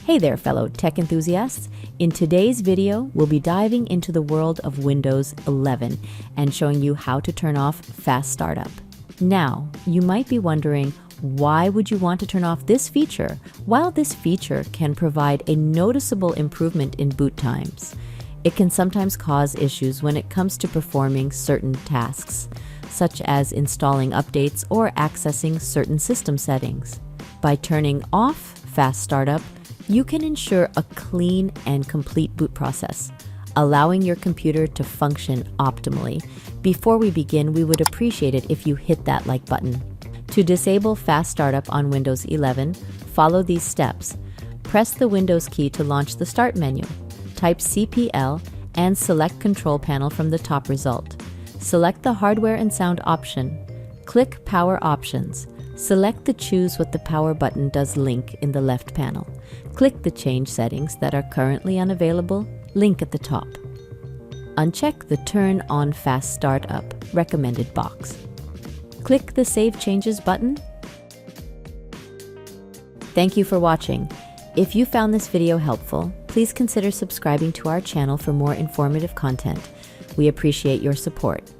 Hey there, fellow tech enthusiasts. In today's video, we'll be diving into the world of Windows 11 and showing you how to turn off fast startup. Now, you might be wondering, why would you want to turn off this feature? While this feature can provide a noticeable improvement in boot times, it can sometimes cause issues when it comes to performing certain tasks, such as installing updates or accessing certain system settings. By turning off fast startup, you can ensure a clean and complete boot process, allowing your computer to function optimally. Before we begin, we would appreciate it if you hit that like button. To disable fast startup on Windows 11, follow these steps. Press the Windows key to launch the Start menu. Type CPL and select Control Panel from the top result. Select the Hardware and Sound option. Click Power Options. Select the Choose what the power button does link in the left panel. Click the Change settings that are currently unavailable link at the top. Uncheck the Turn on Fast Startup recommended box. Click the Save Changes button. Thank you for watching. If you found this video helpful, please consider subscribing to our channel for more informative content. We appreciate your support.